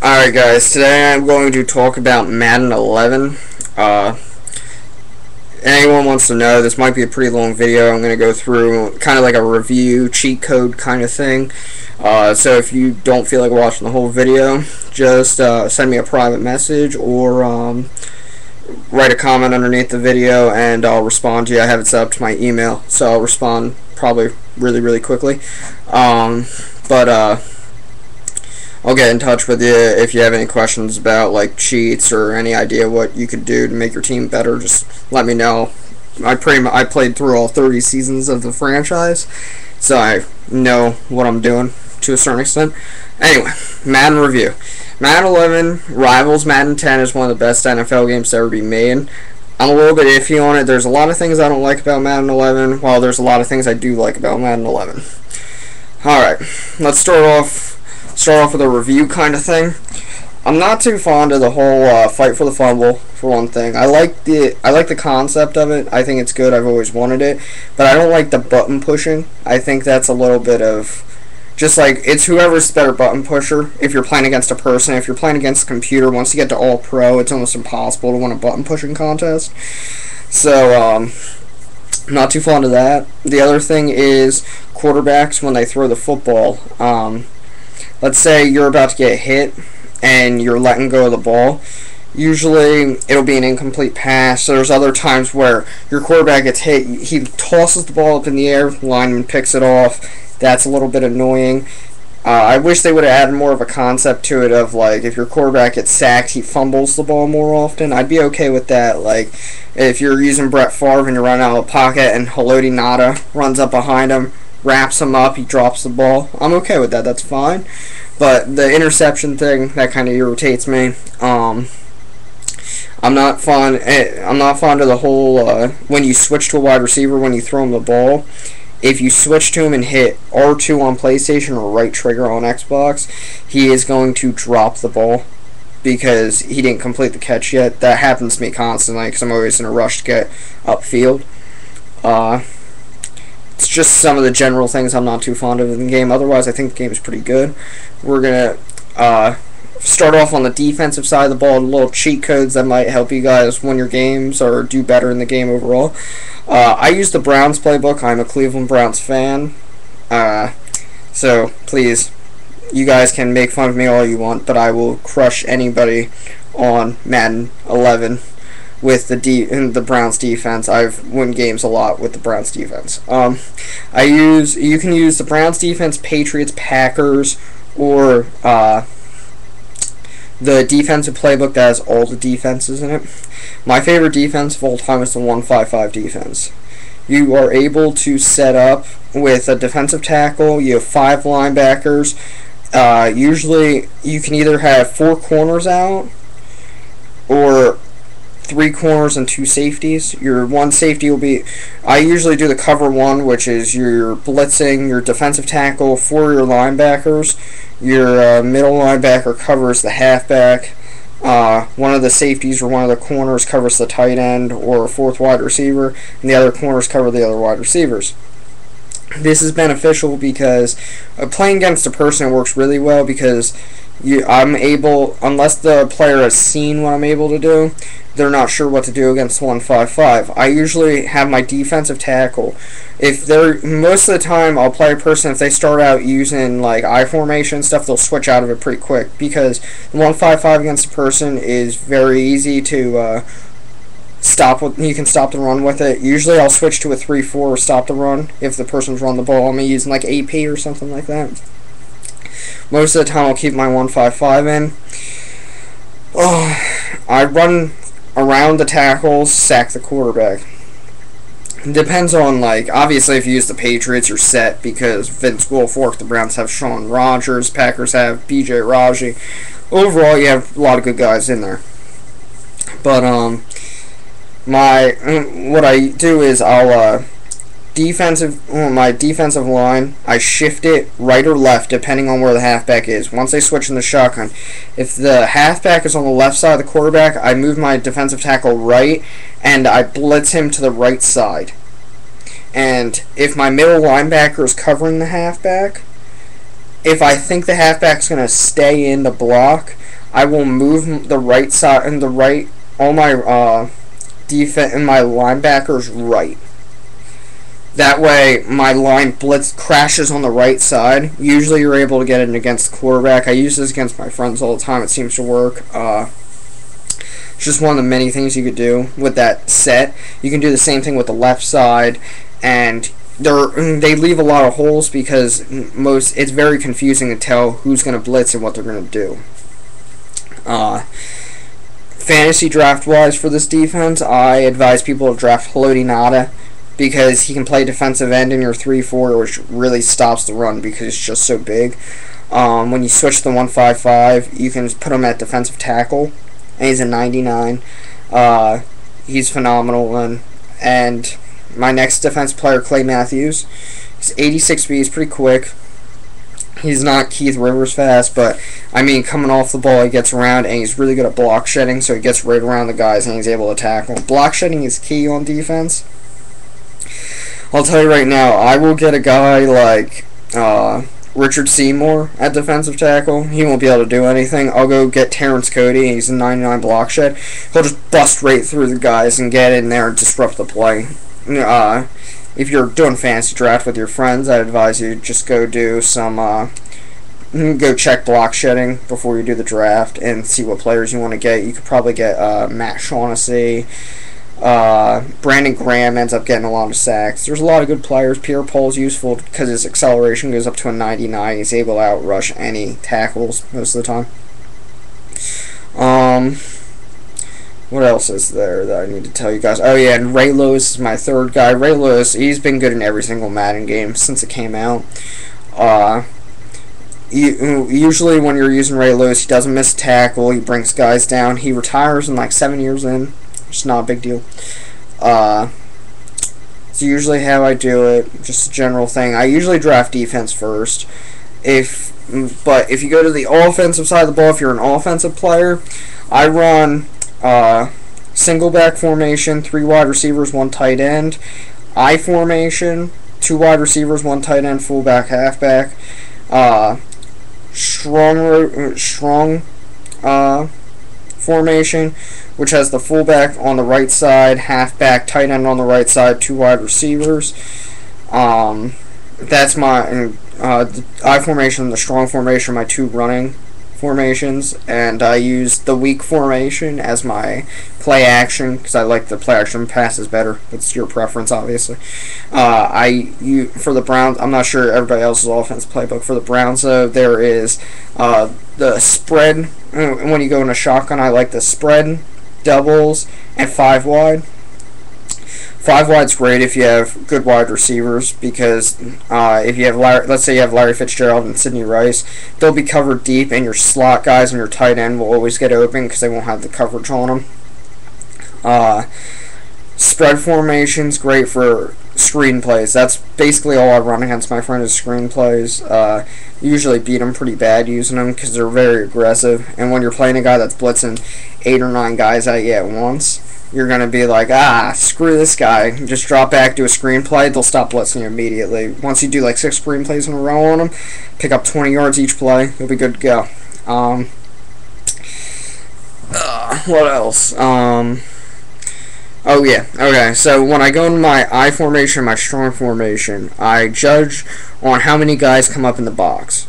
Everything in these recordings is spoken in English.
Alright guys, today I'm going to talk about Madden 11. Anyone wants to know, this might be a pretty long video. I'm going to go through kind of like a review, cheat code kind of thing. So if you don't feel like watching the whole video, just send me a private message or write a comment underneath the video and I'll respond to you. I have it set up to my email, so I'll respond probably really quickly. I'll get in touch with you if you have any questions about like cheats or any idea what you could do to make your team better. Just let me know. I played through all 30 seasons of the franchise, so I know what I'm doing to a certain extent. Anyway, Madden review. Madden 11 rivals Madden 10 as one of the best NFL games to ever be made. I'm a little bit iffy on it. There's a lot of things I don't like about Madden 11, while there's a lot of things I do like about Madden 11. Alright, let's start off with a review kind of thing. I'm not too fond of the whole fight for the fumble, for one thing. I like the concept of it. I think it's good. I've always wanted it, but I don't like the button pushing. I think that's a little bit of just like, it's whoever's better button pusher. If you're playing against a person, if you're playing against a computer, once you get to all pro, it's almost impossible to win a button pushing contest. So not too fond of that. The other thing is quarterbacks when they throw the football. Let's say you're about to get hit and you're letting go of the ball. Usually it'll be an incomplete pass. So there's other times where your quarterback gets hit, he tosses the ball up in the air, lineman picks it off. That's a little bit annoying. I wish they would have added more of a concept to it of like, if your quarterback gets sacked, he fumbles the ball more often. I'd be okay with that. Like if you're using Brett Favre and you're running out of the pocket and Haloti Ngata runs up behind him, wraps him up, he drops the ball. I'm okay with that. That's fine. But the interception thing, that kind of irritates me. I'm not fond of the whole when you switch to a wide receiver when you throw him the ball. If you switch to him and hit R2 on PlayStation or right trigger on Xbox, he is going to drop the ball because he didn't complete the catch yet. That happens to me constantly because I'm always in a rush to get upfield. It's just some of the general things I'm not too fond of in the game. Otherwise, I think the game is pretty good. We're going to start off on the defensive side of the ball, little cheat codes that might help you guys win your games or do better in the game overall. I use the Browns playbook. I'm a Cleveland Browns fan. So, please, you guys can make fun of me all you want, but I will crush anybody on Madden 11. With the Browns defense. I've won games a lot with the Browns defense. You can use the Browns defense, Patriots, Packers, or the defensive playbook that has all the defenses in it. My favorite defense of all time is the 1-5-5 defense. You are able to set up with a defensive tackle. You have 5 linebackers. Usually you can either have 4 corners out or 3 corners and 2 safeties. Your one safety will be, I usually do the cover 1, which is your blitzing, your defensive tackle for your linebackers. Your middle linebacker covers the halfback. One of the safeties or one of the corners covers the tight end or 4th wide receiver, and the other corners cover the other wide receivers. This is beneficial because playing against a person, it works really well because I'm able, unless the player has seen what I'm able to do, they're not sure what to do against 1-5-5. I usually have my defensive tackle. Most of the time I'll play a person, if they start out using like I formation stuff, they'll switch out of it pretty quick because the 1-5-5 against a person is very easy to you can stop the run with it. Usually I'll switch to a 3-4 or stop the run if the person's run the ball. I'm using like AP or something like that. Most of the time I'll keep my 1-5-5 in. I run around the tackles, sack the quarterback. It depends on, like, obviously if you use the Patriots, you're set because Vince Wilfork, the Browns have Shawn Rodgers, Packers have B.J. Raji. Overall, you have a lot of good guys in there. But, what I do is I'll, my defensive line, I shift it right or left depending on where the halfback is. Once I switch in the shotgun, if the halfback is on the left side of the quarterback, I move my defensive tackle right and I blitz him to the right side. And if my middle linebacker is covering the halfback, if I think the halfback's going to stay in the block, I will move the right side and the right, all my defense and my linebackers right. That way, my line blitz crashes on the right side. Usually, you're able to get it against the quarterback. I use this against my friends all the time. It seems to work. It's just one of the many things you could do with that set. You can do the same thing with the left side, and they leave a lot of holes because it's very confusing to tell who's going to blitz and what they're going to do. Fantasy draft wise for this defense, I advise people to draft Haloti Ngata, because he can play defensive end in your 3-4, which really stops the run because it's just so big. When you switch to the 1-5-5, you can put him at defensive tackle, and he's a 99. He's phenomenal. And my next defense player, Clay Matthews, he's 86 speed, he's pretty quick. He's not Keith Rivers fast, but I mean, coming off the ball, he gets around, and he's really good at block shedding, so he gets right around the guys, and he's able to tackle. Block shedding is key on defense. I'll tell you right now, I will get a guy like Richard Seymour at defensive tackle. He won't be able to do anything. I'll go get Terrence Cody. He's a 99 block shed. He'll just bust right through the guys and get in there and disrupt the play. If you're doing fantasy draft with your friends, I'd advise you just go do some go check block shedding before you do the draft and see what players you want to get. You could probably get Matt Shaughnessy. Brandon Graham ends up getting a lot of sacks. There's a lot of good players. Pierre Paul's useful because his acceleration goes up to a 99. He's able to outrush any tackles most of the time. What else is there that I need to tell you guys? Oh yeah, and Ray Lewis is my third guy. Ray Lewis, he's been good in every single Madden game since it came out. Usually when you're using Ray Lewis, he doesn't miss a tackle. He brings guys down. He retires in like 7 years in. It's not a big deal. It's usually how I do it. Just a general thing. I usually draft defense first. But if you go to the offensive side of the ball, if you're an offensive player, I run single back formation, 3 wide receivers, 1 tight end. I formation, 2 wide receivers, 1 tight end, fullback, halfback. Strong formation, which has the fullback on the right side, halfback, tight end on the right side, 2 wide receivers. That's my the I formation and the strong formation are my 2 running formations, and I use the weak formation as my play action because I like the play action passes better. It's your preference, obviously. For the Browns, I'm not sure everybody else's offense playbook. For the Browns, though, there is the spread. When you go in a shotgun, I like the spread, doubles, and 5 wide. 5 wide's great if you have good wide receivers because if you have let's say you have Larry Fitzgerald and Sidney Rice, they'll be covered deep, and your slot guys and your tight end will always get open because they won't have the coverage on them. Spread formation's great for screen plays. That's basically all I run against my friend is screen plays. Usually beat them pretty bad using them because they're very aggressive, and when you're playing a guy that's blitzing 8 or 9 guys at you at once, you're going to be like, screw this guy. Just drop back, do a screenplay. They'll stop blitzing you immediately. Once you do like 6 screenplays in a row on them, pick up 20 yards each play, you'll be good to go. What else? Oh yeah, okay, so when I go into my I formation, my strong formation, I judge on how many guys come up in the box.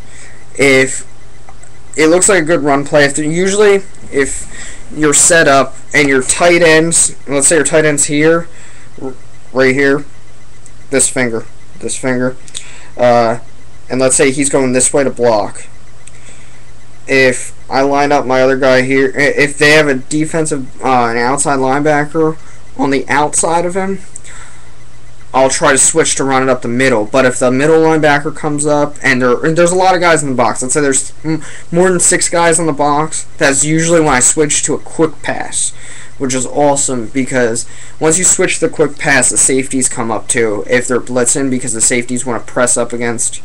If it looks like a good run play, if you're set up and your tight ends, let's say your tight end's here, right here, this finger, and let's say he's going this way to block. If I line up my other guy here, if they have a defensive, an outside linebacker on the outside of him, I'll try to switch to run it up the middle. But if the middle linebacker comes up, and there's a lot of guys in the box, let's say there's more than 6 guys in the box, that's usually when I switch to a quick pass, which is awesome because once you switch to the quick pass, the safeties come up too if they're blitzing, because the safeties want to press up against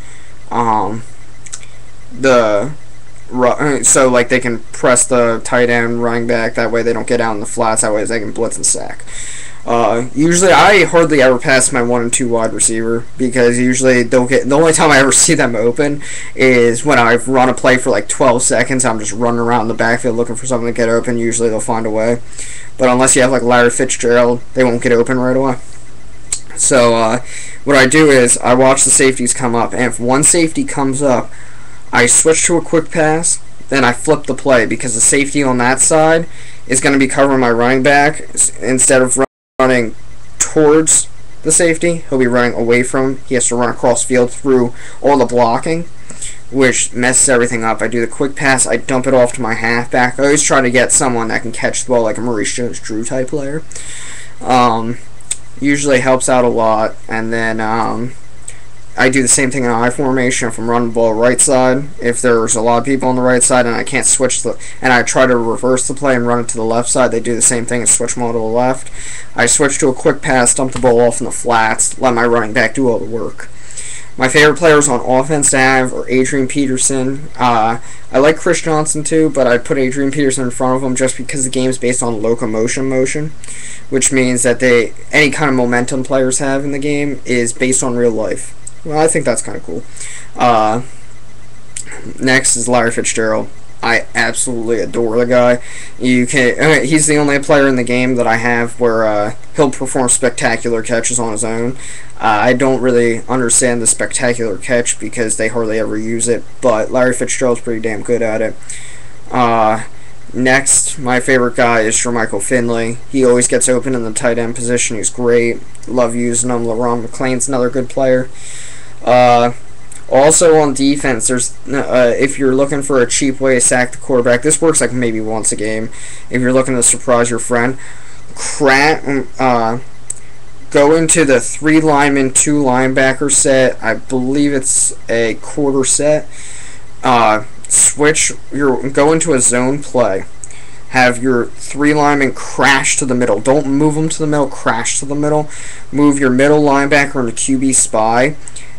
so like they can press the tight end running back, that way they don't get out in the flats, that way they can blitz and sack. Usually I hardly ever pass my 1 and 2 wide receiver, because usually they'll get, the only time I ever see them open is when I've run a play for like 12 seconds. I'm just running around the backfield looking for something to get open. Usually they'll find a way, but unless you have like Larry Fitzgerald, they won't get open right away. So what I do is I watch the safeties come up, and if one safety comes up, I switch to a quick pass, then I flip the play, because the safety on that side is going to be covering my running back. Instead of running towards the safety, he'll be running away from him. He has to run across field through all the blocking, which messes everything up. I do the quick pass, I dump it off to my halfback. I always try to get someone that can catch the ball, like a Maurice Jones-Drew type player. Usually helps out a lot. And then I do the same thing in I formation. If I'm running the ball right side, if there's a lot of people on the right side and I can't switch and I try to reverse the play and run it to the left side, they do the same thing and switch them all to the left. I switch to a quick pass, dump the ball off in the flats, let my running back do all the work. My favorite players on offense to have are Adrian Peterson. I like Chris Johnson too, but I put Adrian Peterson in front of him just because the game is based on locomotion motion, which means that any kind of momentum players have in the game is based on real life. Well, I think that's kind of cool. Next is Larry Fitzgerald. I absolutely adore the guy. He's the only player in the game that I have where he'll perform spectacular catches on his own. I don't really understand the spectacular catch because they hardly ever use it, but Larry Fitzgerald's pretty damn good at it. Next, my favorite guy is Jermichael Finley. He always gets open in the tight end position. He's great. Love using him. LaRon McClain's another good player. Also on defense, there's if you're looking for a cheap way to sack the quarterback, this works like maybe once a game. If you're looking to surprise your friend, go into the 3 lineman, 2 linebacker set. I believe it's a quarter set. Go into a zone play. Have your 3 linemen crash to the middle. Don't move them to the middle, crash to the middle. Move your middle linebacker into QB spy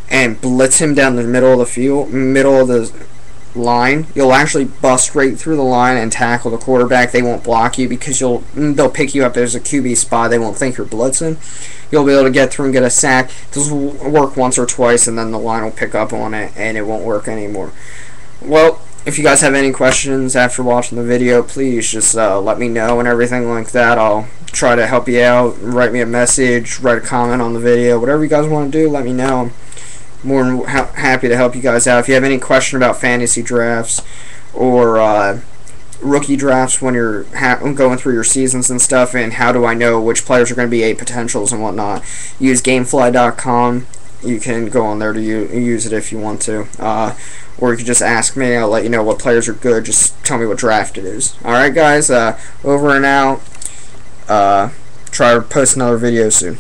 and blitz him down the middle of the field, middle of the line. You'll actually bust right through the line and tackle the quarterback. They won't block you because they'll pick you up as a QB spy. They won't think you're blitzing. You'll be able to get through and get a sack. This will work once or twice, and then the line will pick up on it, and it won't work anymore. Well, if you guys have any questions after watching the video, please just let me know and everything like that. I'll try to help you out. Write me a message, write a comment on the video. Whatever you guys want to do, let me know. I'm more than happy to help you guys out. If you have any question about fantasy drafts or rookie drafts when you're going through your seasons and stuff, and how do I know which players are going to be A potentials and whatnot, use Gamefly.com. You can go on there to use it if you want to. Or you can just ask me. I'll let you know what players are good. Just tell me what draft it is. Alright guys, over and out. Try to post another video soon.